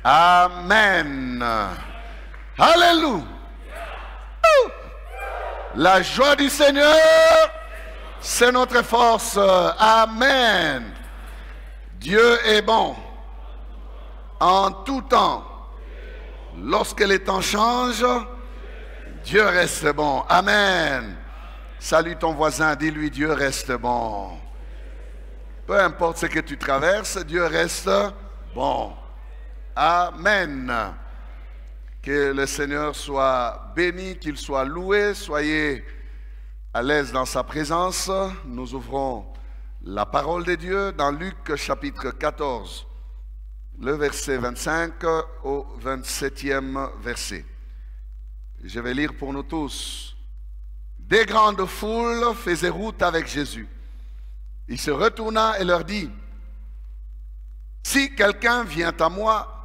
Amen. Alléluia. La joie du Seigneur, c'est notre force. Amen. Dieu est bon en tout temps. Lorsque les temps changent, Dieu reste bon. Amen. Salue ton voisin, dis-lui Dieu reste bon. Peu importe ce que tu traverses, Dieu reste bon. Amen. Que le Seigneur soit béni, qu'il soit loué. Soyez à l'aise dans sa présence. Nous ouvrons la parole de Dieu dans Luc chapitre 14, le verset 25 au 27e verset. Je vais lire pour nous tous. Des grandes foules faisaient route avec Jésus. Il se retourna et leur dit, « Si quelqu'un vient à moi,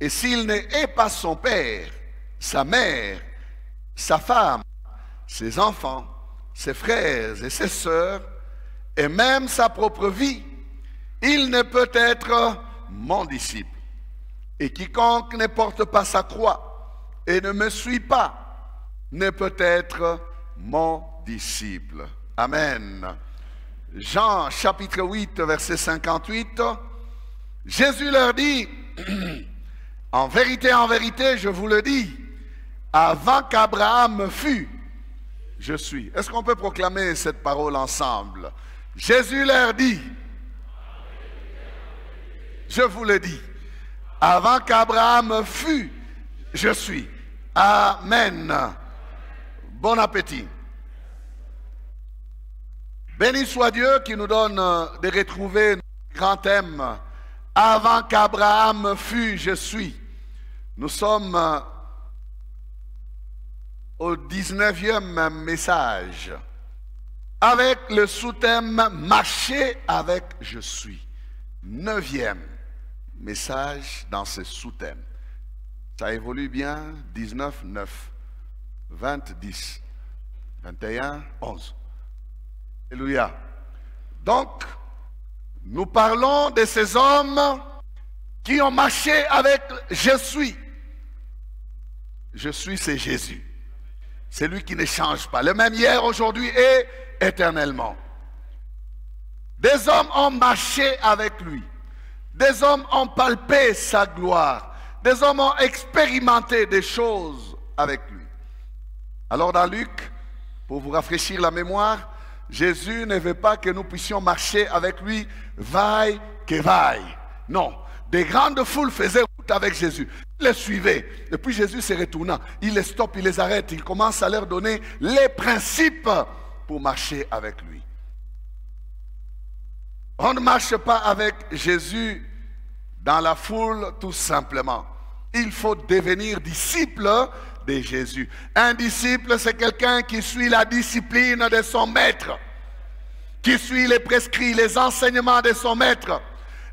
et s'il n'est pas son père, sa mère, sa femme, ses enfants, ses frères et ses sœurs, et même sa propre vie, il ne peut être mon disciple. Et quiconque ne porte pas sa croix et ne me suit pas, ne peut être mon disciple. » Amen. Jean chapitre 8, verset 58, Jésus leur dit, « En vérité, je vous le dis, avant qu'Abraham fût, je suis. » Est-ce qu'on peut proclamer cette parole ensemble? Jésus leur dit, je vous le dis, avant qu'Abraham fût, je suis. Amen. Bon appétit. Béni soit Dieu qui nous donne de retrouver notre grand thème. Avant qu'Abraham fût, je suis. Nous sommes au 19e message avec le sous-thème « Marcher avec je suis ». 9e message dans ce sous-thème. Ça évolue bien, 19, 9, 20, 10, 21, 11. Alléluia. Donc, nous parlons de ces hommes qui ont marché avec je suis. Je suis, c'est Jésus. C'est lui qui ne change pas. Le même hier, aujourd'hui et éternellement. Des hommes ont marché avec lui. Des hommes ont palpé sa gloire. Des hommes ont expérimenté des choses avec lui. Alors dans Luc, pour vous rafraîchir la mémoire, Jésus ne veut pas que nous puissions marcher avec lui vaille que vaille. Non, des grandes foules faisaient route avec Jésus. Ils les suivaient. Et puis Jésus se retourna. Il les stoppe, il les arrête. Il commence à leur donner les principes pour marcher avec lui. On ne marche pas avec Jésus dans la foule tout simplement. Il faut devenir disciple de Jésus. Un disciple, c'est quelqu'un qui suit la discipline de son maître, qui suit les prescrits, les enseignements de son maître.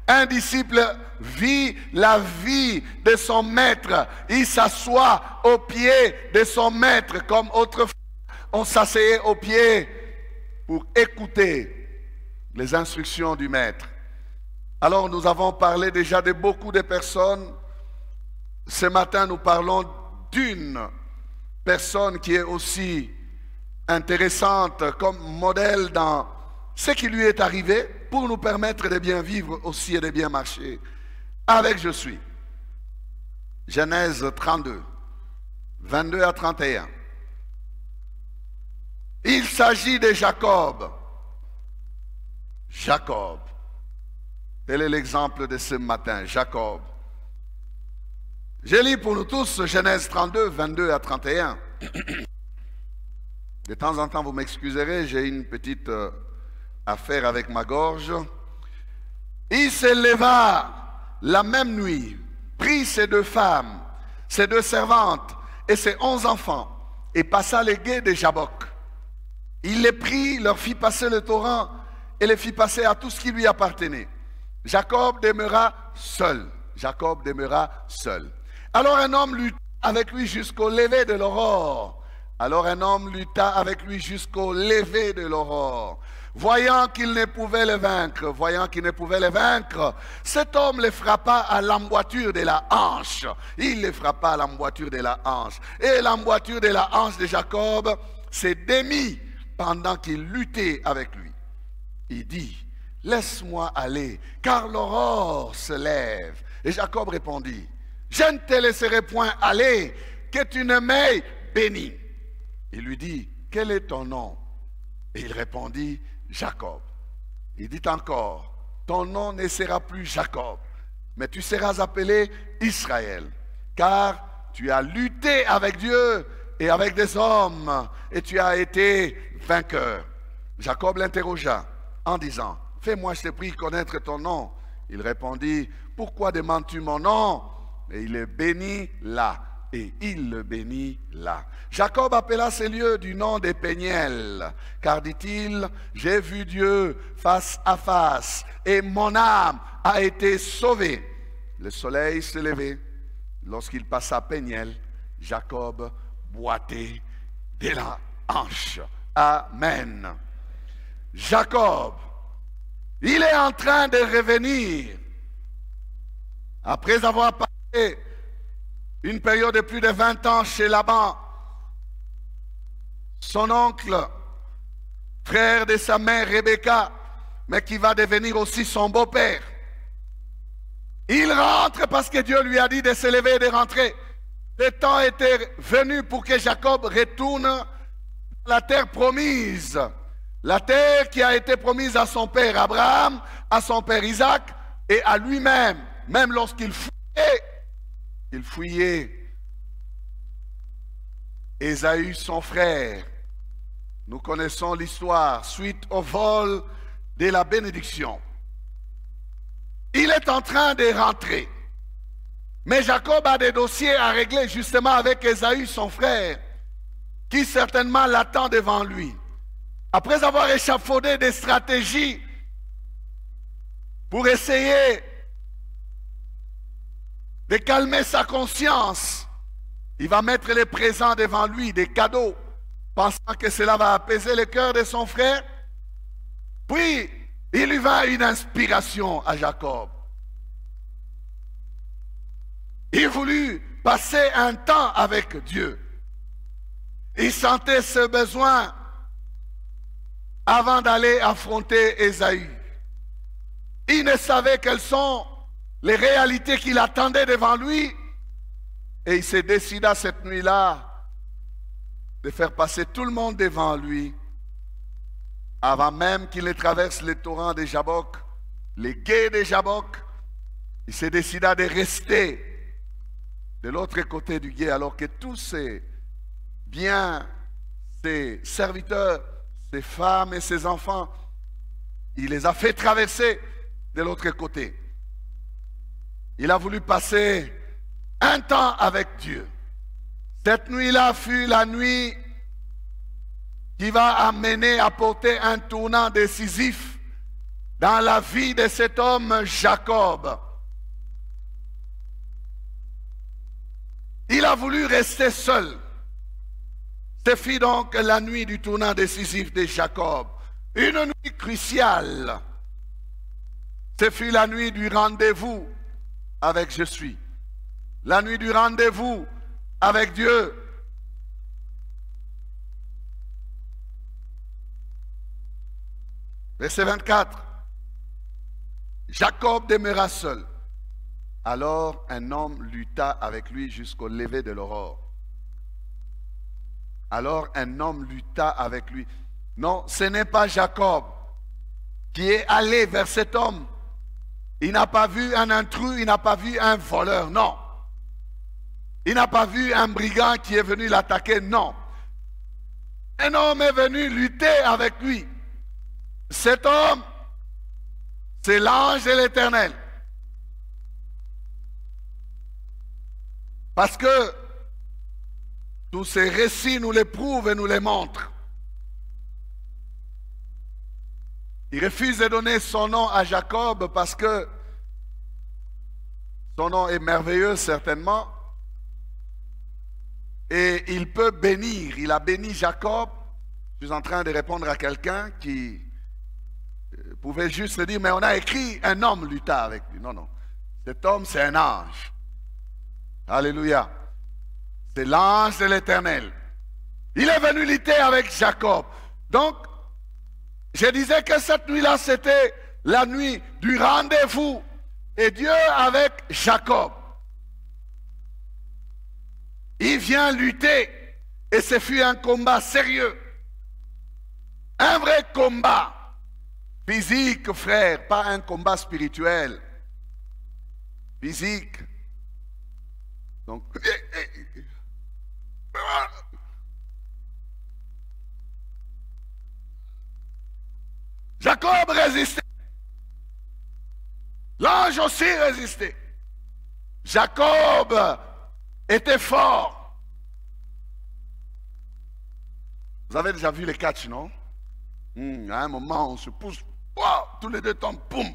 Un disciple vit la vie de son maître. Il s'assoit au pied de son maître, comme autrefois on s'asseyait au pied pour écouter les instructions du maître. Alors nous avons parlé déjà de beaucoup de personnes. Ce matin nous parlons d'une personne qui est aussi intéressante comme modèle dans ce qui lui est arrivé pour nous permettre de bien vivre aussi et de bien marcher avec je suis. Genèse 32, 22 à 31. Il s'agit de Jacob. Jacob. Tel est l'exemple de ce matin, Jacob. Je lis pour nous tous Genèse 32, 22 à 31. De temps en temps, vous m'excuserez, j'ai une petite affaire avec ma gorge. Il se leva la même nuit, prit ses 2 femmes, ses 2 servantes et ses 11 enfants, et passa les gués de Jabbok. Il les prit, leur fit passer le torrent, et les fit passer à tout ce qui lui appartenait. Jacob demeura seul. Jacob demeura seul. Alors un homme lutta avec lui jusqu'au lever de l'aurore. Alors un homme lutta avec lui jusqu'au lever de l'aurore. Voyant qu'il ne pouvait le vaincre, cet homme le frappa à l'emboîture de la hanche. Il le frappa à l'emboîture de la hanche. Et l'emboîture de la hanche de Jacob s'est démis pendant qu'il luttait avec lui. Il dit, laisse-moi aller, car l'aurore se lève. Et Jacob répondit, je ne te laisserai point aller, que tu ne m'aies béni. Il lui dit, quel est ton nom? Et il répondit, Jacob. Il dit encore, ton nom ne sera plus Jacob, mais tu seras appelé Israël, car tu as lutté avec Dieu et avec des hommes, et tu as été vainqueur. Jacob l'interrogea en disant, fais-moi, je te prie, connaître ton nom. Il répondit, pourquoi demandes-tu mon nom? Et il le bénit là. Et il le bénit là. Jacob appela ces lieux du nom des Péniel, car dit-il, j'ai vu Dieu face à face, et mon âme a été sauvée. Le soleil se levait. Lorsqu'il passa Péniel, Jacob boitait de la hanche. Amen. Jacob, il est en train de revenir après avoir passé une période de plus de 20 ans chez Laban, son oncle, frère de sa mère Rebecca, mais qui va devenir aussi son beau-père. Il rentre parce que Dieu lui a dit de se lever et de rentrer. Le temps était venu pour que Jacob retourne dans la terre promise. La terre qui a été promise à son père Abraham, à son père Isaac et à lui-même. Même lorsqu'il fuyait Ésaü, son frère. Nous connaissons l'histoire suite au vol de la bénédiction. Il est en train de rentrer. Mais Jacob a des dossiers à régler justement avec Ésaü, son frère, qui certainement l'attend devant lui. Après avoir échafaudé des stratégies pour essayer de calmer sa conscience, il va mettre les présents devant lui, des cadeaux, pensant que cela va apaiser le cœur de son frère. Puis, il lui vint une inspiration à Jacob. Il voulut passer un temps avec Dieu. Il sentait ce besoin avant d'aller affronter Ésaü. Il ne savait quelles sont les réalités qu'il attendait devant lui. Et il se décida cette nuit-là de faire passer tout le monde devant lui avant même qu'il ne traverse les torrents de Jabbok, les gués de Jabbok. Il se décida de rester de l'autre côté du gué alors que tous ses biens, ses serviteurs, ses femmes et ses enfants, il les a fait traverser de l'autre côté. Il a voulu passer un temps avec Dieu. Cette nuit-là fut la nuit qui va amener à porter un tournant décisif dans la vie de cet homme Jacob. Il a voulu rester seul. Ce fut donc la nuit du tournant décisif de Jacob. Une nuit cruciale. Ce fut la nuit du rendez-vous avec je suis. La nuit du rendez-vous avec Dieu. Verset 24. Jacob demeura seul. Alors un homme lutta avec lui jusqu'au lever de l'aurore. Alors un homme lutta avec lui. Non, ce n'est pas Jacob qui est allé vers cet homme. Il n'a pas vu un intrus, il n'a pas vu un voleur, non. Il n'a pas vu un brigand qui est venu l'attaquer, non. Un homme est venu lutter avec lui. Cet homme, c'est l'ange de l'Éternel. Parce que tous ces récits nous les prouvent et nous les montrent. Il refuse de donner son nom à Jacob parce que son nom est merveilleux certainement. Et il peut bénir. Il a béni Jacob. Je suis en train de répondre à quelqu'un qui pouvez juste dire, mais on a écrit un homme lutta avec lui. Non, non. Cet homme, c'est un ange. Alléluia. C'est l'ange de l'Éternel. Il est venu lutter avec Jacob. Donc, je disais que cette nuit-là, c'était la nuit du rendez-vous. Et Dieu avec Jacob. Il vient lutter. Et ce fut un combat sérieux. Un vrai combat. Physique, frère, pas un combat spirituel. Physique. Donc, Jacob résistait. L'ange aussi résistait. Jacob était fort. Vous avez déjà vu les catchs, non? À un moment, on se pousse. Wow, tous les deux tombent, boum.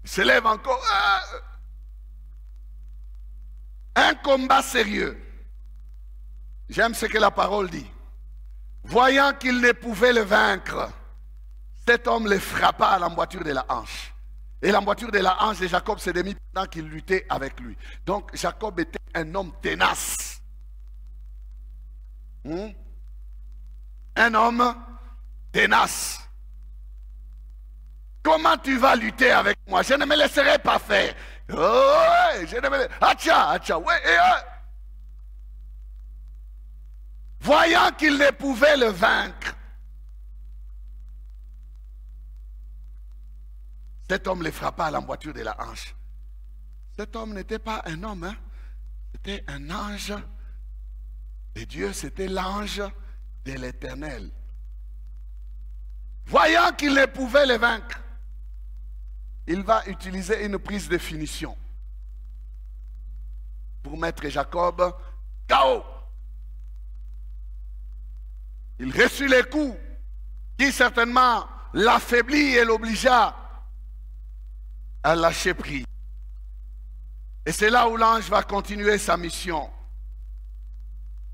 Il se lève encore. Un combat sérieux. J'aime ce que la parole dit. Voyant qu'il ne pouvait le vaincre, cet homme le frappa à l'emboîture de la hanche. Et l'emboîture de la hanche de Jacob s'est démise pendant qu'il luttait avec lui. Donc Jacob était un homme tenace. Un homme tenace. Comment tu vas lutter avec moi? Je ne me laisserai pas faire. Oh, je ne me laisserai pas. Acha, ouais, Voyant qu'il ne pouvait le vaincre, cet homme le frappa à l'emboîture de la hanche. Cet homme n'était pas un homme, hein? C'était un ange de Dieu, c'était l'ange de l'Éternel. Voyant qu'il ne pouvait le vaincre, il va utiliser une prise de finition pour mettre Jacob KO. Il reçut les coups qui certainement l'affaiblit et l'obligea à lâcher prise. Et c'est là où l'ange va continuer sa mission.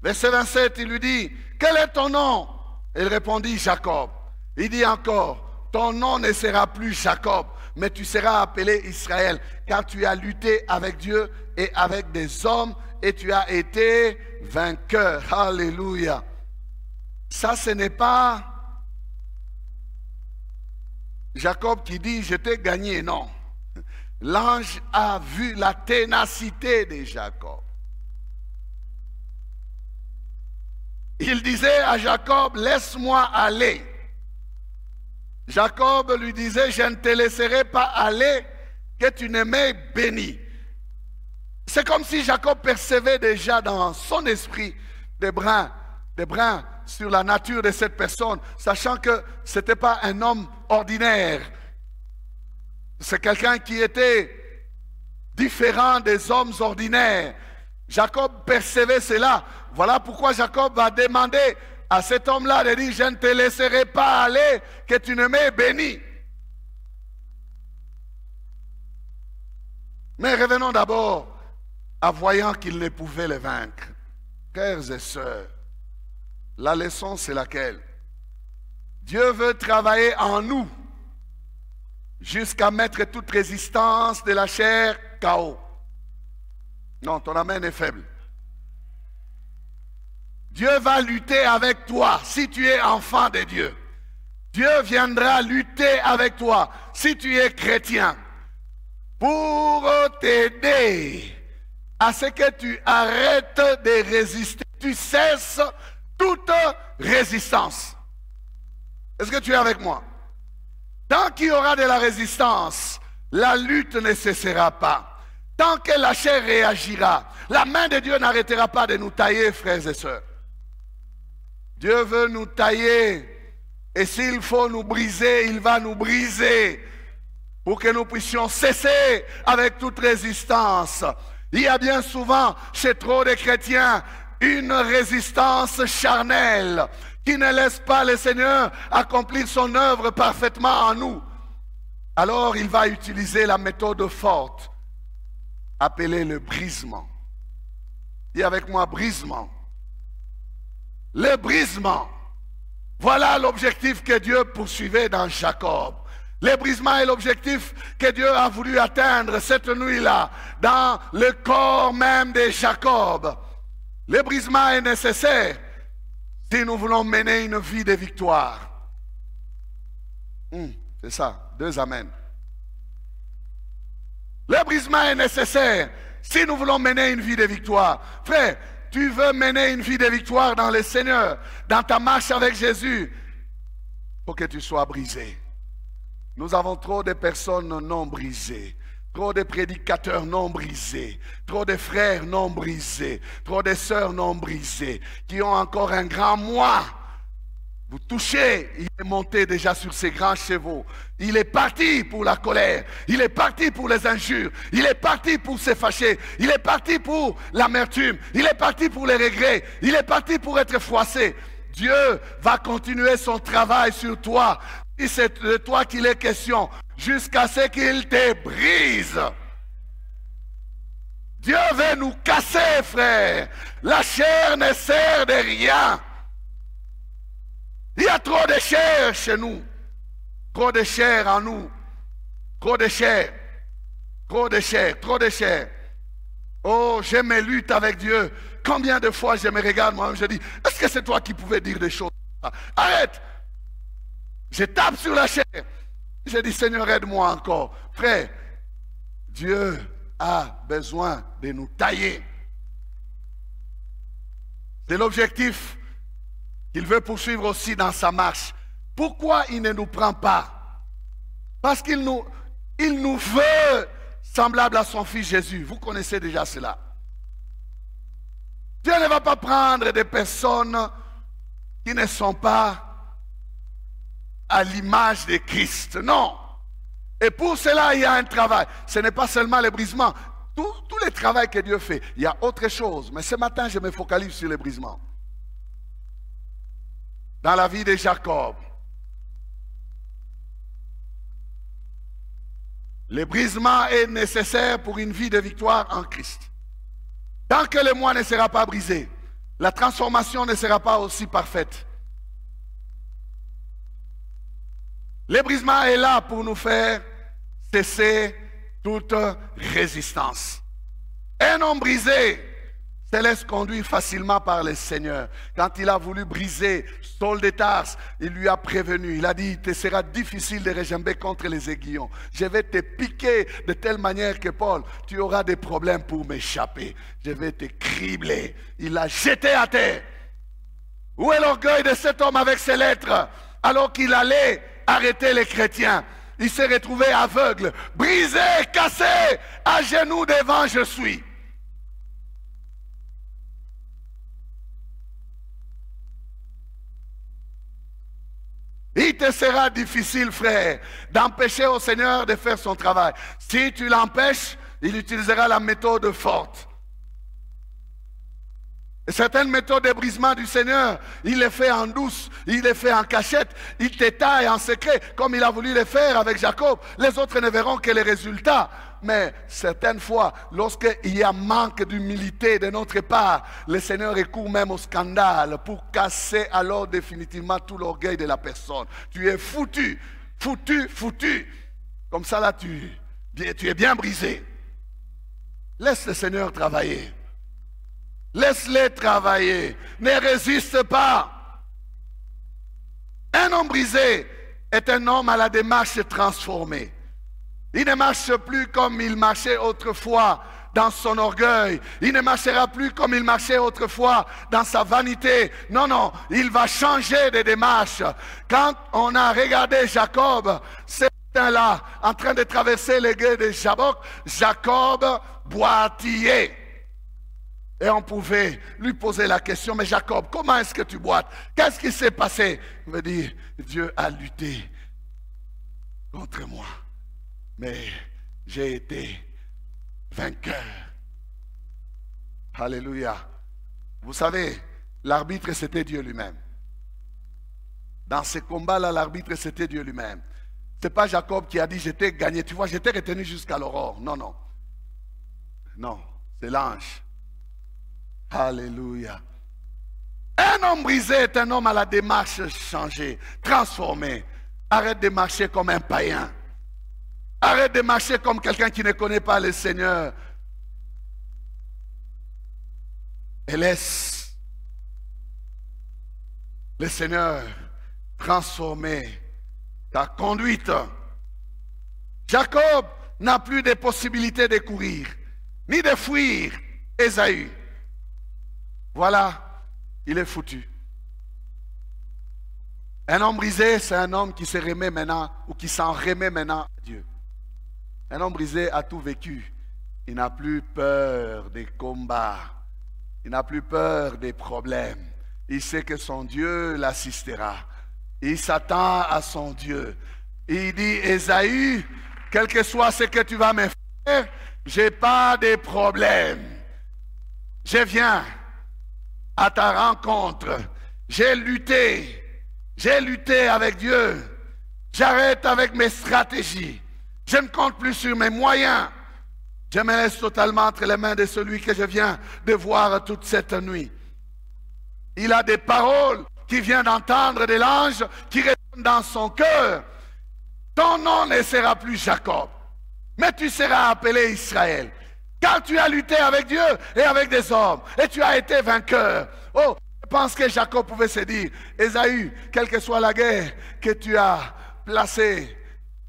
Verset 27, il lui dit, quel est ton nom? Il répondit, Jacob. Il dit encore, ton nom ne sera plus Jacob, mais tu seras appelé Israël, car tu as lutté avec Dieu et avec des hommes, et tu as été vainqueur. Alléluia. Ça, ce n'est pas Jacob qui dit, je t'ai gagné, non. L'ange a vu la ténacité de Jacob. Il disait à Jacob, laisse-moi aller. Jacob lui disait, je ne te laisserai pas aller, que tu ne m'aies béni. C'est comme si Jacob percevait déjà dans son esprit des brins sur la nature de cette personne, sachant que ce n'était pas un homme ordinaire. C'est quelqu'un qui était différent des hommes ordinaires. Jacob percevait cela. Voilà pourquoi Jacob va demander à cet homme-là de dire, je ne te laisserai pas aller, que tu ne m'aies béni. Mais revenons d'abord à voyant qu'il ne pouvait le vaincre. Frères et sœurs, la leçon c'est laquelle? Dieu veut travailler en nous jusqu'à mettre toute résistance de la chair KO. Non, ton amen est faible. Dieu va lutter avec toi si tu es enfant de Dieu. Dieu viendra lutter avec toi si tu es chrétien pour t'aider à ce que tu arrêtes de résister. Tu cesses toute résistance. Est-ce que tu es avec moi? Tant qu'il y aura de la résistance, la lutte ne cessera pas. Tant que la chair réagira, la main de Dieu n'arrêtera pas de nous tailler, frères et sœurs. Dieu veut nous tailler, et s'il faut nous briser, il va nous briser pour que nous puissions cesser avec toute résistance. Il y a bien souvent chez trop de chrétiens une résistance charnelle qui ne laisse pas le Seigneur accomplir son œuvre parfaitement en nous. Alors il va utiliser la méthode forte appelée le brisement. Dis avec moi, brisement. Le brisement. Voilà l'objectif que Dieu poursuivait dans Jacob. Les brisements est l'objectif que Dieu a voulu atteindre cette nuit-là, dans le corps même de Jacob. Le brisement est nécessaire si nous voulons mener une vie de victoire. C'est ça, 2 amen. Le brisement est nécessaire si nous voulons mener une vie de victoire. Frère, tu veux mener une vie de victoire dans le Seigneur, dans ta marche avec Jésus, pour que tu sois brisé. Nous avons trop de personnes non brisées, trop de prédicateurs non brisés, trop de frères non brisés, trop de sœurs non brisées, qui ont encore un grand moi. Vous touchez, il est monté déjà sur ses grands chevaux. Il est parti pour la colère. Il est parti pour les injures. Il est parti pour se fâcher. Il est parti pour l'amertume. Il est parti pour les regrets. Il est parti pour être froissé. Dieu va continuer son travail sur toi. Si c'est de toi qu'il est question, jusqu'à ce qu'il te brise. Dieu veut nous casser, frère. La chair ne sert de rien. Il y a trop de chair chez nous. Trop de chair en nous. Trop de chair. Trop de chair. Trop de chair. Oh, je me lutte avec Dieu. Combien de fois je me regarde moi-même, je dis, est-ce que c'est toi qui pouvais dire des choses? Arrête. Je tape sur la chair. Je dis, Seigneur, aide-moi encore. Frère, Dieu a besoin de nous tailler. C'est l'objectif qu'il veut poursuivre aussi dans sa marche. Pourquoi il ne nous prend pas? Parce qu'il nous veut semblable à son fils Jésus. Vous connaissez déjà cela. Dieu ne va pas prendre des personnes qui ne sont pas à l'image de Christ. Non. Et pour cela, il y a un travail. Ce n'est pas seulement le brisement. Tout le travail que Dieu fait, il y a autre chose. Mais ce matin, je me focalise sur le brisement. Dans la vie de Jacob, le brisement est nécessaire pour une vie de victoire en Christ. Tant que le moi ne sera pas brisé, la transformation ne sera pas aussi parfaite. Le brisement est là pour nous faire cesser toute résistance. Un homme brisé se laisse conduire facilement par le Seigneur. Quand il a voulu briser Saul de Tarse, il lui a prévenu. Il a dit, il te sera difficile de regimber contre les aiguillons. Je vais te piquer de telle manière que Paul, tu auras des problèmes pour m'échapper. Je vais te cribler. Il l'a jeté à terre. Où est l'orgueil de cet homme avec ses lettres? Alors qu'il allait arrêter les chrétiens, il s'est retrouvé aveugle, brisé, cassé, à genoux devant je suis. Il te sera difficile, frère, d'empêcher au Seigneur de faire son travail. Si tu l'empêches, il utilisera la méthode forte. Et certaines méthodes de brisement du Seigneur, il les fait en douce, il les fait en cachette, il te taille en secret, comme il a voulu le faire avec Jacob. Les autres ne verront que les résultats. Mais certaines fois, lorsqu'il y a manque d'humilité de notre part, le Seigneur recourt même au scandale pour casser alors définitivement tout l'orgueil de la personne. Tu es foutu, foutu, foutu. Comme ça là, tu es bien brisé. Laisse le Seigneur travailler. Laisse-les travailler. Ne résiste pas. Un homme brisé est un homme à la démarche transformée. Il ne marche plus comme il marchait autrefois dans son orgueil. Il ne marchera plus comme il marchait autrefois dans sa vanité. Non, non, il va changer de démarche. Quand on a regardé Jacob, c'est là, en train de traverser les guets de Jabok, Jacob boitillait. Et on pouvait lui poser la question, mais Jacob, comment est-ce que tu boites? Qu'est-ce qui s'est passé? Il me dit, Dieu a lutté contre moi, mais j'ai été vainqueur. Alléluia. Vous savez, l'arbitre c'était Dieu lui-même. Dans ce combat-là, l'arbitre c'était Dieu lui-même. Ce n'est pas Jacob qui a dit, j'étais gagné. Tu vois, j'étais retenu jusqu'à l'aurore. Non, non. Non, c'est l'ange. Alléluia. Un homme brisé est un homme à la démarche changée, transformée. Arrête de marcher comme un païen. Arrête de marcher comme quelqu'un qui ne connaît pas le Seigneur. Et laisse le Seigneur transformer ta conduite. Jacob n'a plus de possibilité de courir, ni de fuir Ésaü. Voilà, il est foutu. Un homme brisé, c'est un homme qui se remet maintenant, ou qui s'en remet maintenant à Dieu. Un homme brisé a tout vécu. Il n'a plus peur des combats. Il n'a plus peur des problèmes. Il sait que son Dieu l'assistera. Il s'attend à son Dieu. Il dit, Ésaü, quel que soit ce que tu vas me faire, je n'ai pas de problème. Je viens à ta rencontre. J'ai lutté avec Dieu. J'arrête avec mes stratégies. Je ne compte plus sur mes moyens. Je me laisse totalement entre les mains de celui que je viens de voir toute cette nuit. Il a des paroles qu'il vient d'entendre de l'ange qui résonnent dans son cœur. Ton nom ne sera plus Jacob, mais tu seras appelé Israël. Car tu as lutté avec Dieu et avec des hommes, et tu as été vainqueur. Oh, je pense que Jacob pouvait se dire, Ésaü, quelle que soit la guerre que tu as placée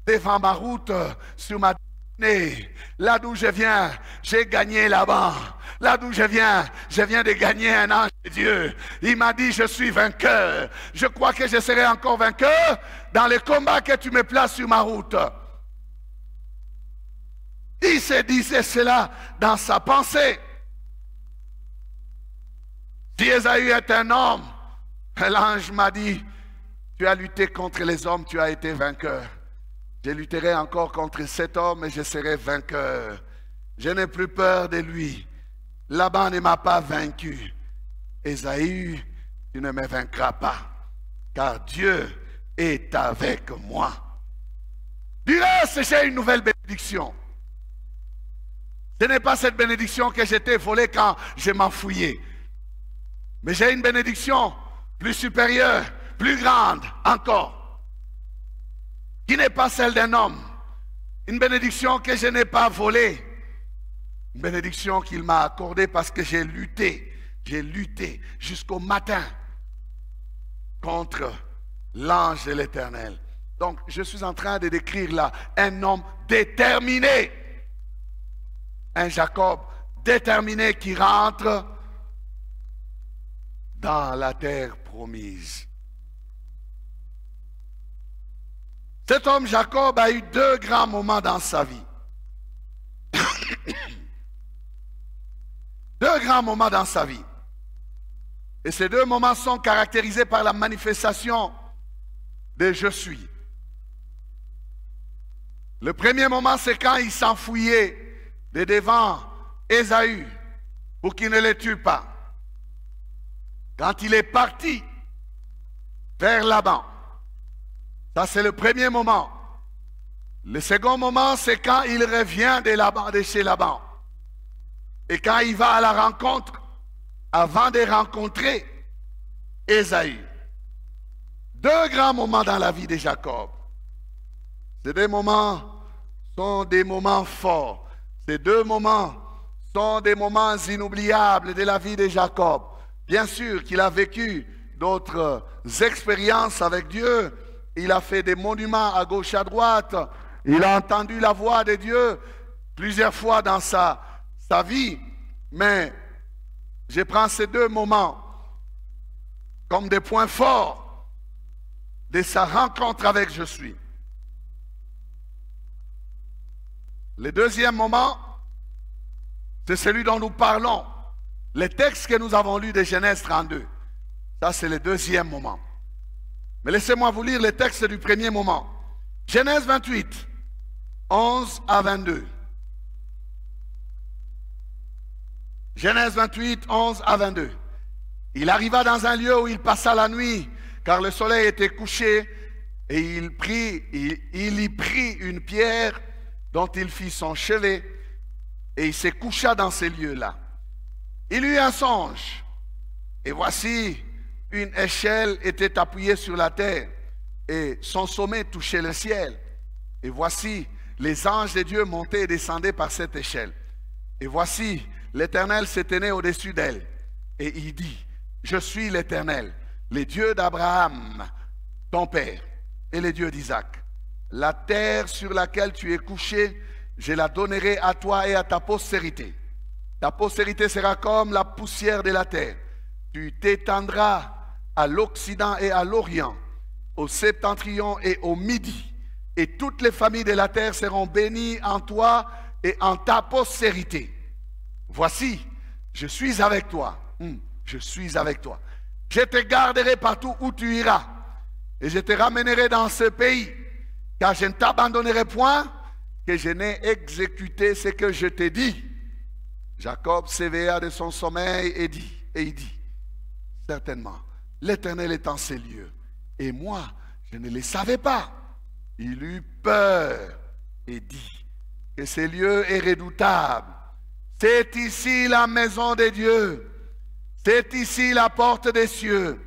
devant ma route, sur ma destinée, là d'où je viens, j'ai gagné là-bas. Là d'où je viens de gagner un ange de Dieu. Il m'a dit, je suis vainqueur. Je crois que je serai encore vainqueur dans les combats que tu me places sur ma route. Il se disait cela dans sa pensée. Si Ésaü est un homme, l'ange m'a dit, tu as lutté contre les hommes, tu as été vainqueur. Je lutterai encore contre cet homme et je serai vainqueur. Je n'ai plus peur de lui. Laban ne m'a pas vaincu. Ésaü, tu ne me vaincras pas, car Dieu est avec moi. Du reste, j'ai une nouvelle bénédiction. Ce n'est pas cette bénédiction que j'étais volée quand je m'enfouillais. Mais j'ai une bénédiction plus supérieure, plus grande encore, qui n'est pas celle d'un homme. Une bénédiction que je n'ai pas volée. Une bénédiction qu'il m'a accordée parce que j'ai lutté jusqu'au matin contre l'ange de l'Éternel. Donc, je suis en train de décrire là un homme déterminé. Un Jacob déterminé qui rentre dans la terre promise. Cet homme Jacob a eu deux grands moments dans sa vie. Deux grands moments dans sa vie. Et ces deux moments sont caractérisés par la manifestation de je suis. Le premier moment, c'est quand il s'enfouillait de devant Ésaü pour qu'il ne le tue pas. Quand il est parti vers Laban. Ça, c'est le premier moment. Le second moment, c'est quand il revient de chez Laban. Et quand il va à la rencontre, avant de rencontrer Ésaü. Deux grands moments dans la vie de Jacob. Ces deux moments sont des moments forts. Ces deux moments sont des moments inoubliables de la vie de Jacob. Bien sûr qu'il a vécu d'autres expériences avec Dieu. Il a fait des monuments à gauche, à droite. Il a entendu la voix de Dieu plusieurs fois dans sa vie. Mais je prends ces deux moments comme des points forts de sa rencontre avec Je suis. Le deuxième moment, c'est celui dont nous parlons. Les textes que nous avons lus de Genèse 32. Ça, c'est le deuxième moment. Mais laissez-moi vous lire les textes du premier moment. Genèse 28, 11 à 22. Genèse 28, 11 à 22. Il arriva dans un lieu où il passa la nuit, car le soleil était couché, et il y prit une pierre dont il fit son chevet, et il se coucha dans ces lieux-là. Il eut un songe, et voici, une échelle était appuyée sur la terre et son sommet touchait le ciel. Et voici, les anges de Dieu montaient et descendaient par cette échelle. Et voici, l'Éternel se tenait au-dessus d'elle. Et il dit, je suis l'Éternel, le Dieu d'Abraham, ton père, et le Dieu d'Isaac. La terre sur laquelle tu es couché, je la donnerai à toi et à ta postérité. Ta postérité sera comme la poussière de la terre. Tu t'étendras à l'Occident et à l'Orient, au septentrion et au Midi. Et toutes les familles de la terre seront bénies en toi et en ta postérité. Voici, je suis avec toi. Je suis avec toi. Je te garderai partout où tu iras. Et je te ramènerai dans ce pays. Car je ne t'abandonnerai point, que je n'ai exécuté ce que je t'ai dit. Jacob s'éveilla de son sommeil et il dit, certainement, l'Éternel est en ces lieux. Et moi, je ne le savais pas. Il eut peur et dit que ce lieu est redoutable. C'est ici la maison de Dieu. C'est ici la porte des cieux.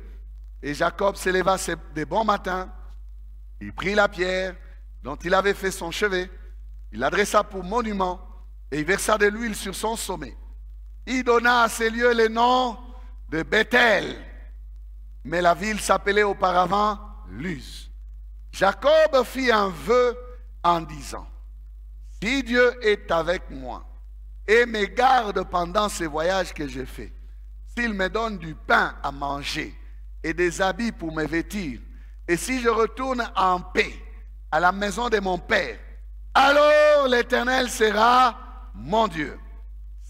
Et Jacob se leva de bon matin. Il prit la pierre dont il avait fait son chevet. Il l'adressa pour monument et il versa de l'huile sur son sommet. Il donna à ces lieux le nom de Bethel. Mais la ville s'appelait auparavant Luz. Jacob fit un vœu en disant, si Dieu est avec moi et me garde pendant ces voyages que j'ai faits, s'il me donne du pain à manger et des habits pour me vêtir, et si je retourne en paix à la maison de mon père, alors l'Éternel sera mon Dieu.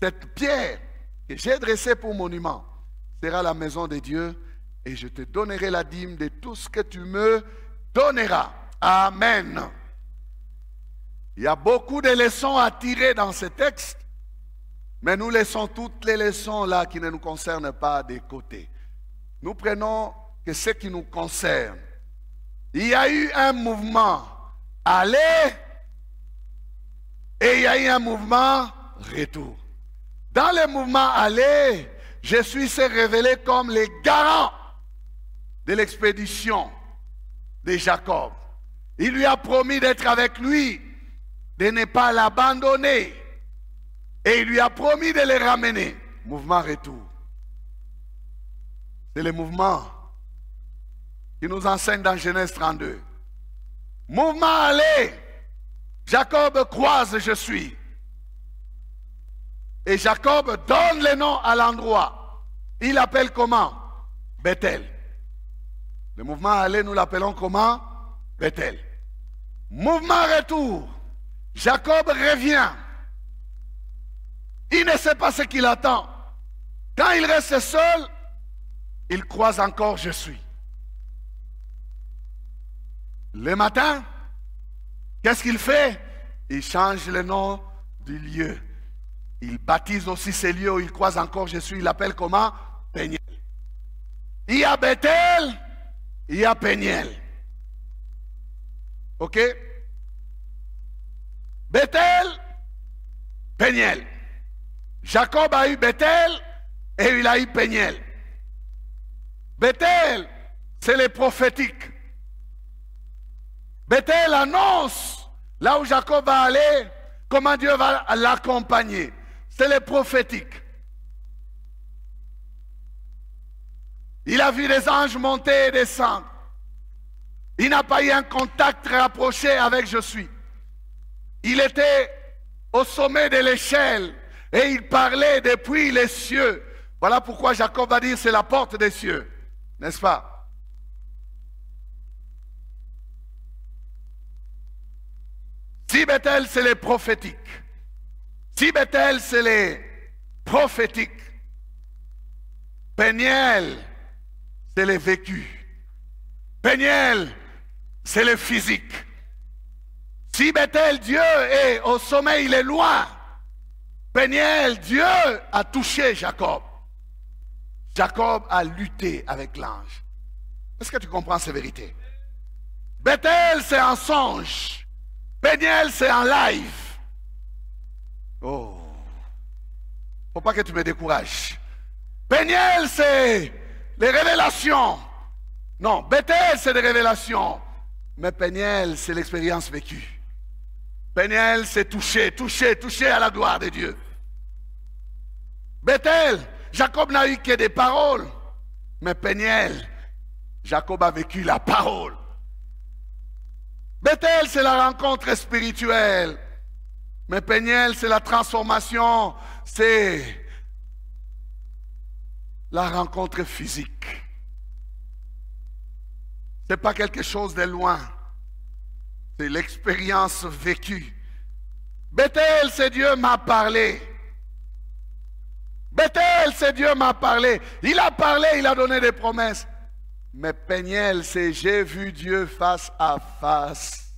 Cette pierre que j'ai dressée pour monument sera la maison de Dieu, et je te donnerai la dîme de tout ce que tu me donneras. Amen. Il y a beaucoup de leçons à tirer dans ce texte, mais nous laissons toutes les leçons là qui ne nous concernent pas de côté. Nous prenons que ce qui nous concerne. Il y a eu un mouvement aller et il y a eu un mouvement retour. Dans le mouvement aller, je suis révélé comme le garant de l'expédition de Jacob. Il lui a promis d'être avec lui, de ne pas l'abandonner. Et il lui a promis de le ramener. Mouvement retour. C'est le mouvement qui nous enseigne dans Genèse 32. Mouvement aller. Jacob croise je suis. Et Jacob donne le nom à l'endroit. Il l'appelle comment? Bethel. Le mouvement aller, nous l'appelons comment? Bethel. Mouvement retour. Jacob revient. Il ne sait pas ce qu'il attend. Quand il reste seul, il croise encore je suis. Le matin, qu'est-ce qu'il fait? Il change le nom du lieu. Il baptise aussi ces lieux où il croise encore je suis. Il l'appelle comment? Péniel. Il y a Bethel, il y a Péniel. Ok? Bethel, Péniel. Jacob a eu Bethel et il a eu Péniel. Bethel, c'est le prophétique. Bethel annonce là où Jacob va aller, comment Dieu va l'accompagner. C'est le prophétique. Il a vu les anges monter et descendre. Il n'a pas eu un contact rapproché avec je suis. Il était au sommet de l'échelle et il parlait depuis les cieux. Voilà pourquoi Jacob va dire c'est la porte des cieux. N'est-ce pas? Si Bethel c'est les prophétiques, si Bethel c'est les prophétiques, Péniel c'est les vécus, Péniel c'est le physique. Si Bethel, Dieu est au sommet, il est loin. Péniel, Dieu a touché Jacob. Jacob a lutté avec l'ange. Est-ce que tu comprends ces vérités? Bethel, c'est un songe. Péniel, c'est un live. Oh. Faut pas que tu me décourages. Péniel, c'est les révélations. Non, Bethel, c'est des révélations. Mais Peniel, c'est l'expérience vécue. Peniel, c'est toucher, toucher, toucher à la gloire de Dieu. Bethel, Jacob n'a eu que des paroles. Mais Peniel, Jacob a vécu la parole. Bethel, c'est la rencontre spirituelle. Mais Peniel, c'est la transformation. C'est la rencontre physique. Ce n'est pas quelque chose de loin. C'est l'expérience vécue. Bethel, c'est Dieu m'a parlé. Bethel, c'est Dieu m'a parlé. Il a parlé, il a donné des promesses. Mais Peniel, c'est j'ai vu Dieu face à face.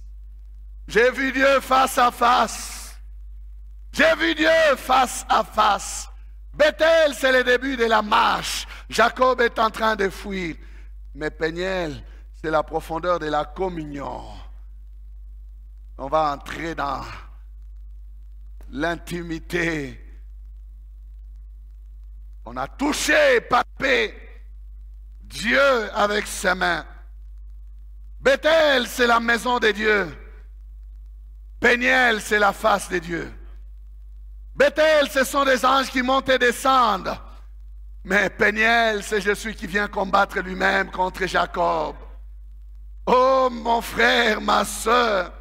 J'ai vu Dieu face à face. J'ai vu Dieu face à face. Bethel, c'est le début de la marche. Jacob est en train de fuir. Mais Peniel, c'est la profondeur de la communion. On va entrer dans l'intimité. On a touché, palpé Dieu avec ses mains. Bethel, c'est la maison de Dieu. Peniel, c'est la face de Dieu. Bethel, ce sont des anges qui montent et descendent. Mais Peniel, c'est Jésus qui vient combattre lui-même contre Jacob. Oh mon frère, ma soeur,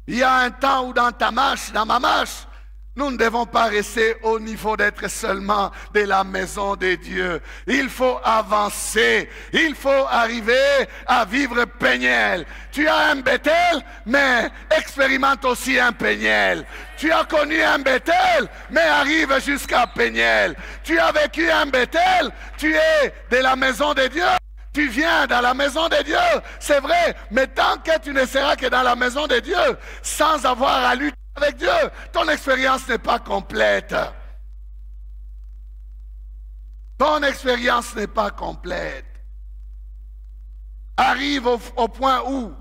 il y a un temps où dans ta marche, dans ma marche, nous ne devons pas rester au niveau d'être seulement de la maison de Dieu. Il faut avancer. Il faut arriver à vivre Peniel. Tu as un Bethel, mais expérimente aussi un Peniel. Tu as connu un Bethel, mais arrive jusqu'à Peniel. Tu as vécu un Bethel, tu es de la maison de Dieu. Tu viens dans la maison de Dieu, c'est vrai, mais tant que tu ne seras que dans la maison de Dieu, sans avoir à lutter avec Dieu, ton expérience n'est pas complète. Ton expérience n'est pas complète. Arrive au point où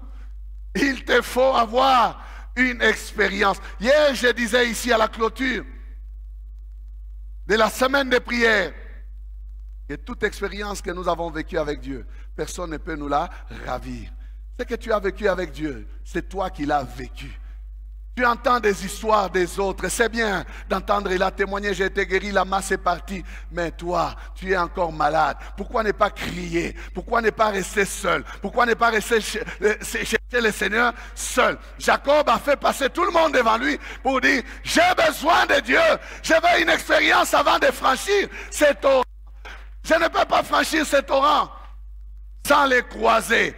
il te faut avoir une expérience. Hier, je disais ici à la clôture de la semaine de prière que toute expérience que nous avons vécue avec Dieu, personne ne peut nous la ravir. Ce que tu as vécu avec Dieu, c'est toi qui l'as vécu. Tu entends des histoires des autres, c'est bien d'entendre, il a témoigné, j'ai été guéri, la masse est partie. Mais toi, tu es encore malade. Pourquoi ne pas crier? Pourquoi ne pas rester seul? Pourquoi ne pas rester chercher le Seigneur seul? Jacob a fait passer tout le monde devant lui pour dire, j'ai besoin de Dieu. Je veux une expérience avant de franchir cet torrent. Je ne peux pas franchir ce torrent sans les croiser.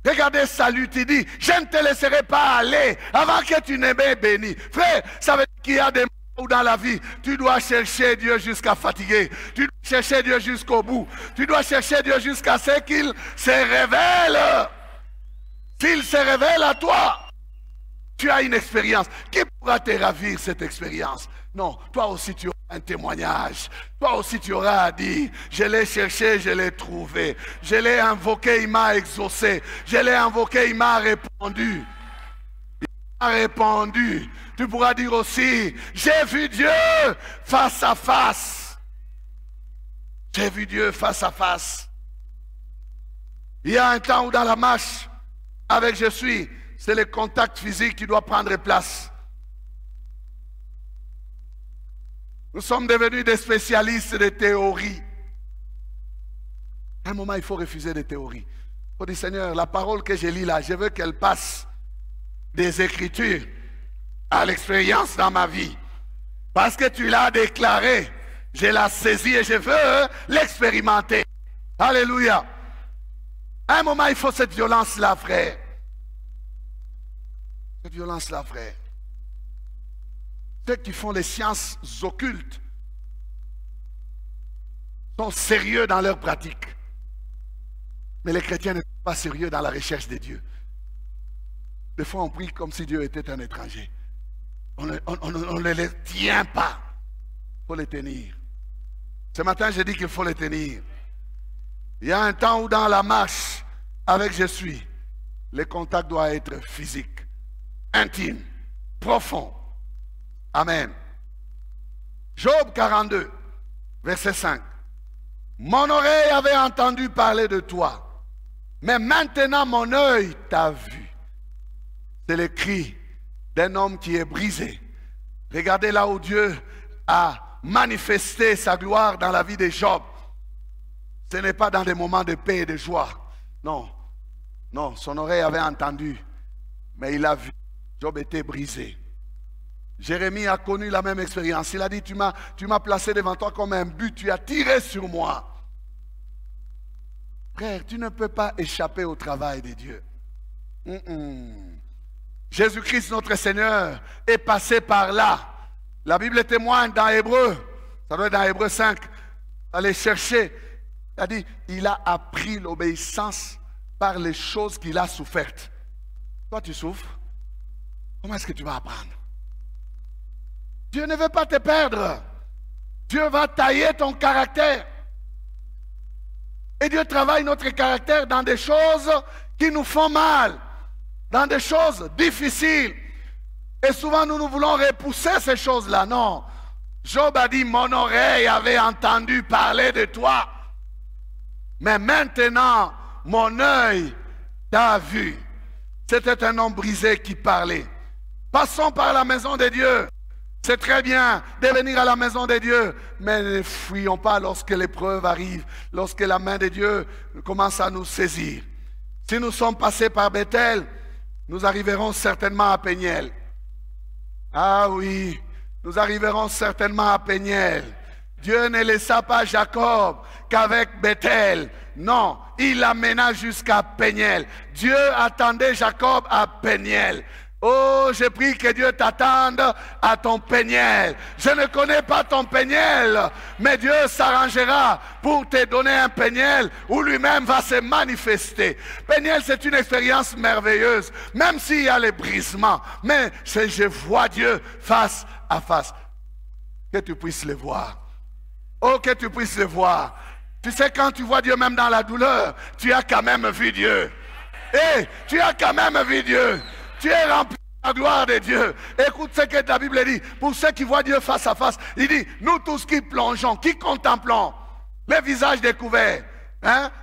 Regardez Salut, il dit, je ne te laisserai pas aller avant que tu ne m'aies béni. Frère, ça veut dire qu'il y a des moments où dans la vie, tu dois chercher Dieu jusqu'à fatiguer. Tu dois chercher Dieu jusqu'au bout. Tu dois chercher Dieu jusqu'à ce qu'il se révèle. S'il se révèle à toi, tu as une expérience. Qui pourra te ravir cette expérience? Non, toi aussi tu auras un témoignage. Toi aussi tu auras à dire, je l'ai cherché, je l'ai trouvé. Je l'ai invoqué, il m'a exaucé. Je l'ai invoqué, il m'a répondu. Il m'a répondu. Tu pourras dire aussi, j'ai vu Dieu face à face. J'ai vu Dieu face à face. Il y a un temps où dans la marche avec je suis, c'est le contact physique qui doit prendre place. Nous sommes devenus des spécialistes de théorie. À un moment, il faut refuser des théories. Il faut dire, Seigneur, la parole que je lis là, je veux qu'elle passe des Écritures à l'expérience dans ma vie. Parce que tu l'as déclaré, je la saisis et je veux l'expérimenter. Alléluia. À un moment, il faut cette violence-là, frère. Cette violence-là, frère. Ceux qui font les sciences occultes sont sérieux dans leur pratique. Mais les chrétiens ne sont pas sérieux dans la recherche de Dieu. Des fois, on prie comme si Dieu était un étranger. On ne les tient pas. Il faut les tenir. Ce matin, j'ai dit qu'il faut les tenir. Il y a un temps où dans la marche avec je suis, le contact doit être physique, intime, profond. Amen. Job 42, verset 5. Mon oreille avait entendu parler de toi, mais maintenant mon œil t'a vu. C'est le cri d'un homme qui est brisé. Regardez là où Dieu a manifesté sa gloire dans la vie de Job. Ce n'est pas dans des moments de paix et de joie. Non, non, son oreille avait entendu, mais il a vu. Job était brisé. Jérémie a connu la même expérience. Il a dit, tu m'as placé devant toi comme un but, tu as tiré sur moi. Frère, tu ne peux pas échapper au travail de Dieu. Jésus-Christ, notre Seigneur, est passé par là. La Bible témoigne dans Hébreu, ça doit être dans Hébreu 5, allez chercher. Il a dit, il a appris l'obéissance par les choses qu'il a souffertes. Toi, tu souffres. Comment est-ce que tu vas apprendre? Dieu ne veut pas te perdre. Dieu va tailler ton caractère. Et Dieu travaille notre caractère dans des choses qui nous font mal, dans des choses difficiles. Et souvent, nous voulons repousser ces choses-là. Non. Job a dit, mon oreille avait entendu parler de toi. Mais maintenant, mon œil t'a vu. C'était un homme brisé qui parlait. Passons par la maison de Dieu. C'est très bien de venir à la maison de Dieu, mais ne fuyons pas lorsque l'épreuve arrive, lorsque la main de Dieu commence à nous saisir. Si nous sommes passés par Bethel, nous arriverons certainement à Péniel. Ah oui, nous arriverons certainement à Péniel. Dieu ne laissa pas Jacob qu'avec Bethel. Non, il l'amena jusqu'à Péniel. Dieu attendait Jacob à Péniel. Oh, je prie que Dieu t'attende à ton Péniel. Je ne connais pas ton Péniel, mais Dieu s'arrangera pour te donner un Péniel où lui-même va se manifester. Péniel, c'est une expérience merveilleuse, même s'il y a les brisements. Mais je vois Dieu face à face. Que tu puisses le voir. Oh, que tu puisses le voir. Tu sais, quand tu vois Dieu même dans la douleur, tu as quand même vu Dieu. Et tu as quand même vu Dieu. Tu es rempli de la gloire de Dieu. Écoute ce que la Bible dit. Pour ceux qui voient Dieu face à face, il dit, nous tous qui plongeons, qui contemplons les visages découverts,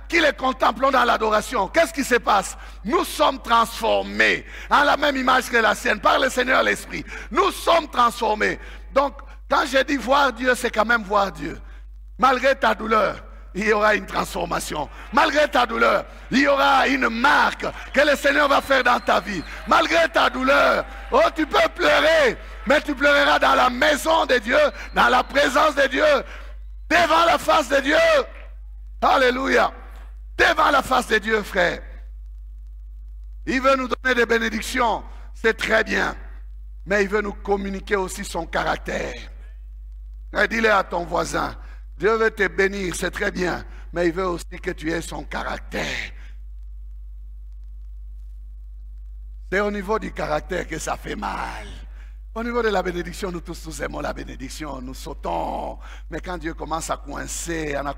qui les contemplons dans l'adoration, qu'est-ce qui se passe? Nous sommes transformés en la même image que la sienne, par le Seigneur l'Esprit. Nous sommes transformés. Donc, quand je dis voir Dieu, c'est quand même voir Dieu. Malgré ta douleur, il y aura une transformation. Malgré ta douleur, il y aura une marque que le Seigneur va faire dans ta vie. Malgré ta douleur, oh, tu peux pleurer, mais tu pleureras dans la maison de Dieu, dans la présence de Dieu, devant la face de Dieu. Alléluia. Devant la face de Dieu, frère. Il veut nous donner des bénédictions, c'est très bien. Mais il veut nous communiquer aussi son caractère. Et dis-le à ton voisin. Dieu veut te bénir, c'est très bien, mais il veut aussi que tu aies son caractère. C'est au niveau du caractère que ça fait mal. Au niveau de la bénédiction, nous tous nous aimons la bénédiction, nous sautons. Mais quand Dieu commence à coincer, là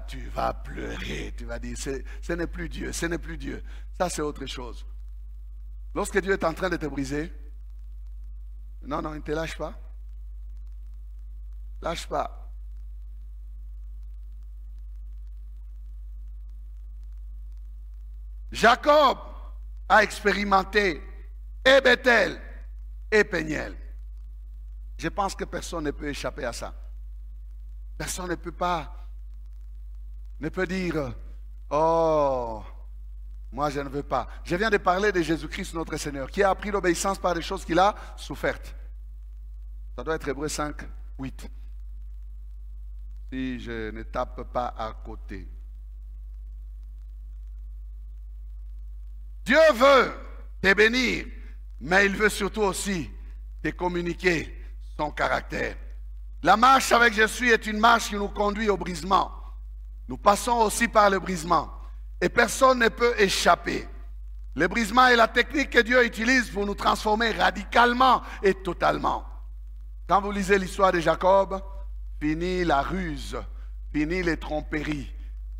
tu vas pleurer, tu vas dire, ce n'est plus Dieu, ce n'est plus Dieu. Ça c'est autre chose. Lorsque Dieu est en train de te briser, non, il ne te lâche pas. Lâche pas. Jacob a expérimenté et Bethel et Péniel. Je pense que personne ne peut échapper à ça. Personne ne peut dire, oh, moi, je ne veux pas. Je viens de parler de Jésus-Christ, notre Seigneur, qui a appris l'obéissance par des choses qu'il a souffertes. Ça doit être Hébreu 5, 8. Si je ne tape pas à côté. Dieu veut te bénir, mais il veut surtout aussi te communiquer son caractère. La marche avec Jésus est une marche qui nous conduit au brisement. Nous passons aussi par le brisement. Et personne ne peut échapper. Le brisement est la technique que Dieu utilise pour nous transformer radicalement et totalement. Quand vous lisez l'histoire de Jacob, fini la ruse, fini les tromperies,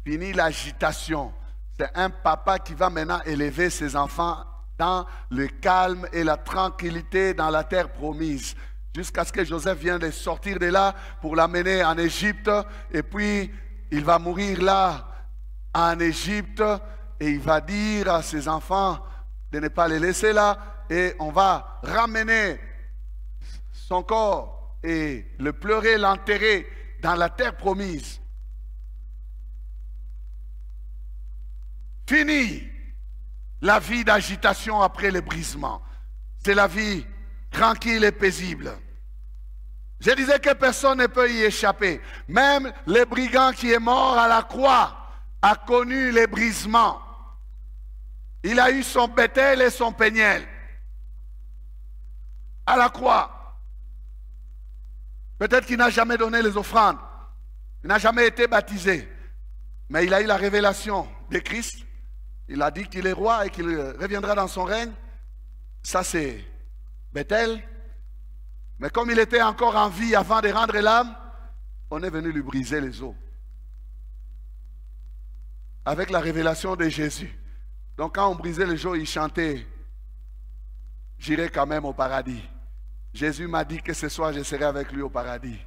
fini l'agitation. C'est un papa qui va maintenant élever ses enfants dans le calme et la tranquillité dans la terre promise. Jusqu'à ce que Joseph vienne de sortir de là pour l'amener en Égypte. Et puis, il va mourir là, en Égypte. Et il va dire à ses enfants de ne pas les laisser là. Et on va ramener son corps et le pleurer, l'enterrer dans la terre promise. Fini la vie d'agitation après le brisement. C'est la vie tranquille et paisible. Je disais que personne ne peut y échapper. Même le brigand qui est mort à la croix a connu les brisements. Il a eu son Béthel et son Péniel à la croix. Peut-être qu'il n'a jamais donné les offrandes. Il n'a jamais été baptisé. Mais il a eu la révélation de Christ. Il a dit qu'il est roi et qu'il reviendra dans son règne. Ça, c'est Béthel. Mais comme il était encore en vie avant de rendre l'âme, on est venu lui briser les os. Avec la révélation de Jésus. Donc quand on brisait les os, il chantait « J'irai quand même au paradis ». Jésus m'a dit que ce soir, je serai avec lui au paradis.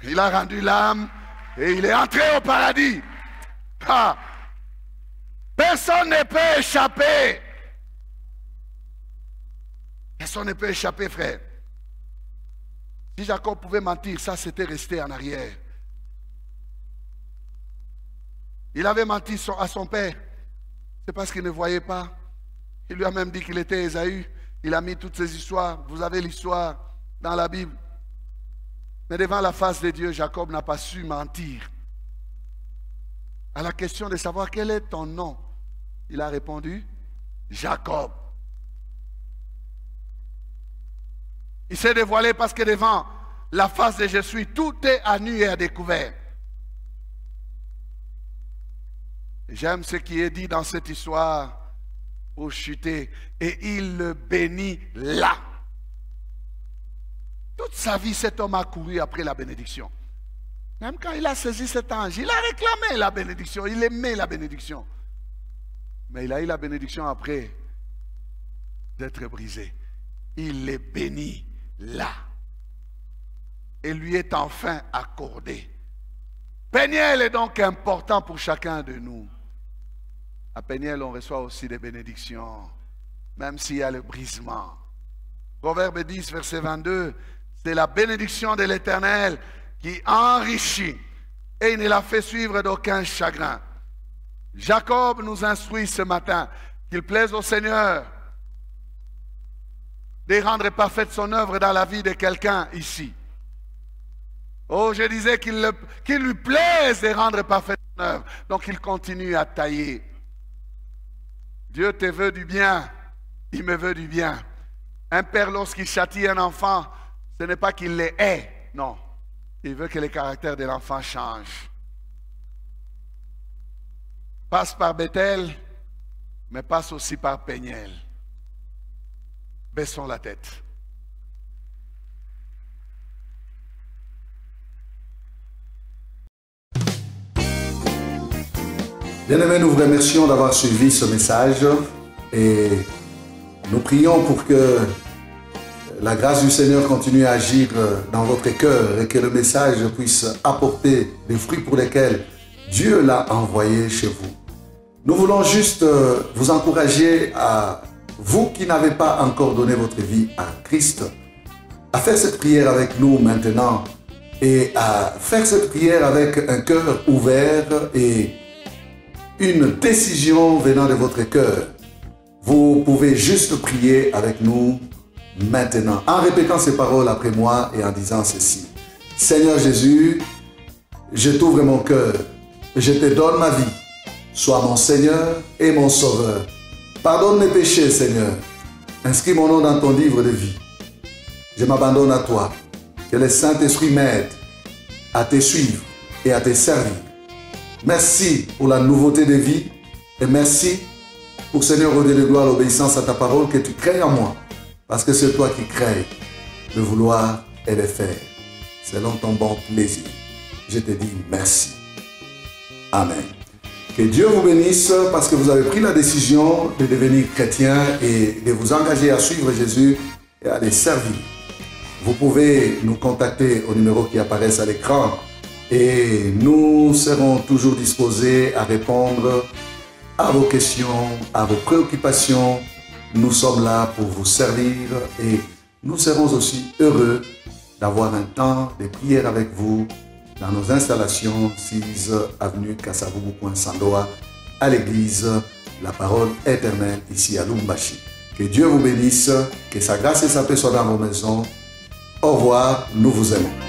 Il a rendu l'âme et il est entré au paradis. Ah. Personne ne peut échapper. Personne ne peut échapper, frère. Si Jacob pouvait mentir, ça c'était resté en arrière. Il avait menti à son père. C'est parce qu'il ne voyait pas. Il lui a même dit qu'il était Ésaü. Il a mis toutes ces histoires. Vous avez l'histoire dans la Bible. Mais devant la face de Dieu, Jacob n'a pas su mentir. À la question de savoir quel est ton nom, il a répondu Jacob. Il s'est dévoilé parce que devant la face de Jésus, tout est à nu et à découvert. J'aime ce qui est dit dans cette histoire pour chuter. Et il le bénit là. Toute sa vie, cet homme a couru après la bénédiction. Même quand il a saisi cet ange, il a réclamé la bénédiction. Il aimait la bénédiction. Mais il a eu la bénédiction après d'être brisé. Il les bénit là. Et lui est enfin accordé. Péniel est donc important pour chacun de nous. À Péniel, on reçoit aussi des bénédictions, même s'il y a le brisement. Proverbe 10, verset 22, c'est la bénédiction de l'Éternel qui enrichit et il ne la fait suivre d'aucun chagrin. Jacob nous instruit ce matin qu'il plaise au Seigneur de rendre parfaite son œuvre dans la vie de quelqu'un ici. Oh, je disais qu'il lui plaise de rendre parfaite son œuvre. Donc il continue à tailler. Dieu te veut du bien, il me veut du bien. Un père, lorsqu'il châtie un enfant, ce n'est pas qu'il les hait, non. Il veut que le caractère de l'enfant change. Passe par Béthel, mais passe aussi par Péniel. Baissons la tête. Bien-aimés, nous vous remercions d'avoir suivi ce message et nous prions pour que la grâce du Seigneur continue à agir dans votre cœur et que le message puisse apporter des fruits pour lesquels Dieu l'a envoyé chez vous. Nous voulons juste vous encourager à vous qui n'avez pas encore donné votre vie à Christ, à faire cette prière avec nous maintenant et à faire cette prière avec un cœur ouvert et une décision venant de votre cœur. Vous pouvez juste prier avec nous maintenant, en répétant ces paroles après moi et en disant ceci. Seigneur Jésus, je t'ouvre mon cœur, je te donne ma vie. Sois mon Seigneur et mon Sauveur. Pardonne mes péchés, Seigneur. Inscris mon nom dans ton livre de vie. Je m'abandonne à toi. Que le Saint-Esprit m'aide à te suivre et à te servir. Merci pour la nouveauté de vie et merci pour, Seigneur, au Dieu de gloire, l'obéissance à ta parole que tu crées en moi. Parce que c'est toi qui crées le vouloir et le faire selon ton bon plaisir. Je te dis merci. Amen. Que Dieu vous bénisse parce que vous avez pris la décision de devenir chrétien et de vous engager à suivre Jésus et à les servir. Vous pouvez nous contacter au numéro qui apparaît à l'écran et nous serons toujours disposés à répondre à vos questions, à vos préoccupations. Nous sommes là pour vous servir et nous serons aussi heureux d'avoir un temps de prière avec vous dans nos installations 6 avenue Kasavubu, Sandoa, à l'église La Parole Éternelle, ici à Lumbashi. Que Dieu vous bénisse, que sa grâce et sa paix soient dans vos maisons. Au revoir, nous vous aimons.